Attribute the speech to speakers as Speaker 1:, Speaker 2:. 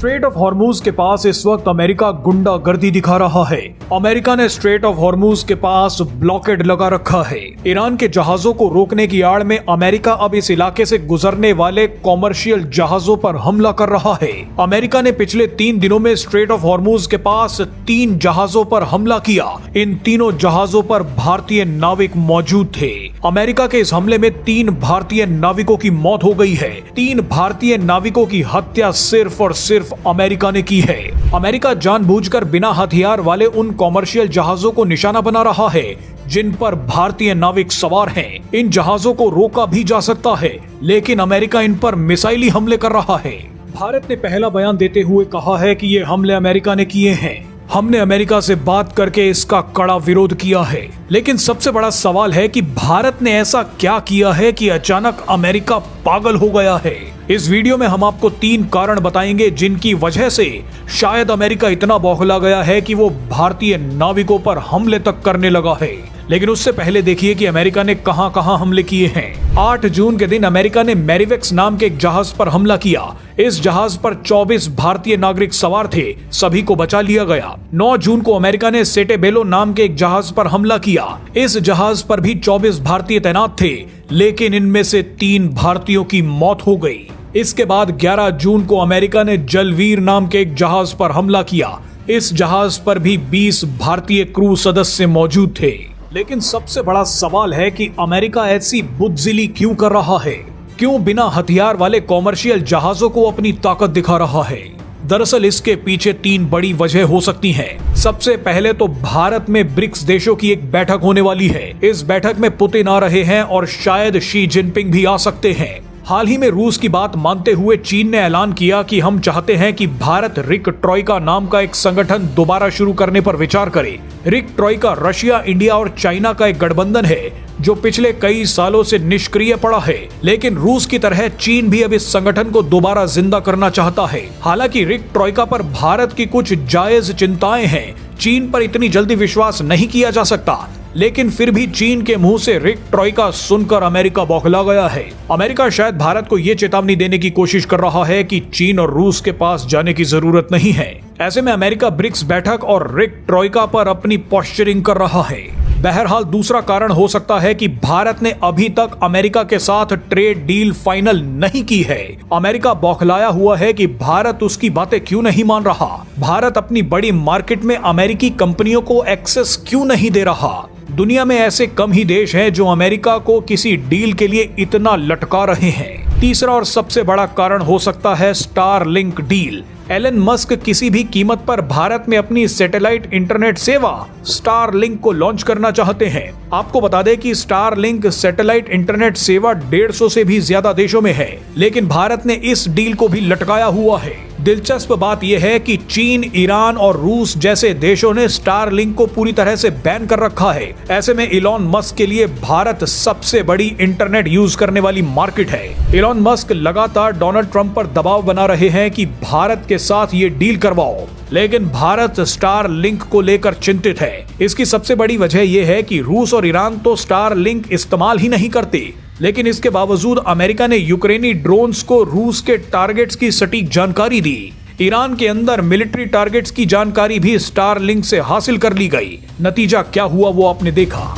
Speaker 1: Straight of Hormuz के पास इस वक्त अमेरिका गुंडागर्दी दिखा रहा है। अमेरिका ने स्ट्रेट ऑफ हॉर्मूज के पास ब्लॉकेड लगा रखा है। ईरान के जहाजों को रोकने की आड़ में अमेरिका अब इस इलाके से गुजरने वाले कॉमर्शियल जहाजों पर हमला कर रहा है। अमेरिका ने पिछले 3 दिनों में स्ट्रेट ऑफ हॉर्मूज के पास 3 जहाजों पर हमला किया। इन तीनों जहाजों पर भारतीय नाविक मौजूद थे। अमेरिका के इस हमले में 3 भारतीय नाविकों की मौत हो गई है। 3 भारतीय नाविकों की हत्या सिर्फ और सिर्फ अमेरिका ने की है। अमेरिका जानबूझकर बिना हथियार वाले उन कॉमर्शियल जहाजों को निशाना बना रहा है जिन पर भारतीय नाविक सवार हैं। इन जहाजों को रोका भी जा सकता है, लेकिन अमेरिका इन पर मिसाइली हमले कर रहा है। भारत ने पहला बयान देते हुए कहा है कि ये हमले अमेरिका ने किए हैं। हमने अमेरिका से बात करके इसका कड़ा विरोध किया है, लेकिन सबसे बड़ा सवाल है कि भारत ने ऐसा क्या किया है कि अचानक अमेरिका पागल हो गया है। इस वीडियो में हम आपको 3 कारण बताएंगे जिनकी वजह से शायद अमेरिका इतना बौखला गया है कि वो भारतीय नाविकों पर हमले तक करने लगा है। लेकिन उससे पहले देखिए कि अमेरिका ने कहां कहां हमले किए हैं। 8 जून के दिन अमेरिका ने मैरीवेक्स नाम के एक जहाज पर हमला किया। इस जहाज पर 24 भारतीय नागरिक सवार थे, सभी को बचा लिया गया। 9 जून को अमेरिका ने सेटेबेलो नाम के एक जहाज पर हमला किया। इस जहाज पर भी 24 भारतीय तैनात थे, लेकिन इनमें से 3 भारतीयों की मौत हो गई। इसके बाद 11 जून को अमेरिका ने जलवीर नाम के एक जहाज पर हमला किया। इस जहाज पर भी 20 भारतीय क्रू सदस्य मौजूद थे। लेकिन सबसे बड़ा सवाल है कि अमेरिका ऐसी बुज़दिली क्यों कर रहा है? क्यों बिना हथियार वाले कॉमर्शियल जहाजों को अपनी ताकत दिखा रहा है? दरअसल इसके पीछे 3 बड़ी वजह हो सकती हैं। सबसे पहले तो भारत में ब्रिक्स देशों की एक बैठक होने वाली है। इस बैठक में पुतिन आ रहे हैं और शायद शी जिनपिंग भी आ सकते हैं। हाल ही में रूस की बात मानते हुए चीन ने ऐलान किया कि हम चाहते हैं कि भारत रिक ट्रॉइका नाम का एक संगठन दोबारा शुरू करने पर विचार करे। रिक ट्रॉइका रशिया, इंडिया और चाइना का एक गठबंधन है जो पिछले कई सालों से निष्क्रिय पड़ा है। लेकिन रूस की तरह चीन भी अब इस संगठन को दोबारा जिंदा करना चाहता है। हालांकि रिक ट्रॉइका पर भारत की कुछ जायज चिंताएं हैं। चीन पर इतनी जल्दी विश्वास नहीं किया जा सकता, लेकिन फिर भी चीन के मुंह से रिक ट्रॉइका सुनकर अमेरिका बौखला गया है। अमेरिका शायद भारत को ये चेतावनी देने की कोशिश कर रहा है कि चीन और रूस के पास जाने की जरूरत नहीं है। ऐसे में अमेरिका ब्रिक्स बैठक और रिक ट्रॉइका पर अपनी पोस्चरिंग कर रहा है। बहरहाल दूसरा कारण हो सकता है कि भारत ने अभी तक अमेरिका के साथ ट्रेड डील फाइनल नहीं की है। अमेरिका बौखलाया हुआ है कि भारत उसकी बातें क्यों नहीं मान रहा। भारत अपनी बड़ी मार्केट में अमेरिकी कंपनियों को एक्सेस क्यों नहीं दे रहा। दुनिया में ऐसे कम ही देश हैं जो अमेरिका को किसी डील के लिए इतना लटका रहे हैं। तीसरा और सबसे बड़ा कारण हो सकता है स्टारलिंक डील। एलन मस्क किसी भी कीमत पर भारत में अपनी सैटेलाइट इंटरनेट सेवा स्टारलिंक को लॉन्च करना चाहते हैं। आपको बता दें कि स्टारलिंक सैटेलाइट इंटरनेट सेवा 150 से भी ज्यादा देशों में है, लेकिन भारत ने इस डील को भी लटकाया हुआ है। दिलचस्प बात यह है कि चीन, ईरान और रूस जैसे देशों ने स्टारलिंक को पूरी तरह से बैन कर रखा है। ऐसे में इलॉन मस्क के लिए भारत सबसे बड़ी इंटरनेट यूज करने वाली मार्केट है। इलॉन मस्क लगातार डोनाल्ड ट्रंप पर दबाव बना रहे हैं कि भारत के साथ ये डील करवाओ, लेकिन भारत स्टारलिंक को लेकर चिंतित है। इसकी सबसे बड़ी वजह यह है कि रूस और ईरान तो स्टारलिंक इस्तेमाल ही नहीं करते, लेकिन इसके बावजूद अमेरिका ने यूक्रेनी ड्रोन्स को रूस के टारगेट्स की सटीक जानकारी दी। ईरान के अंदर मिलिट्री टारगेट्स की जानकारी भी स्टारलिंक से हासिल कर ली गई। नतीजा क्या हुआ वो आपने देखा।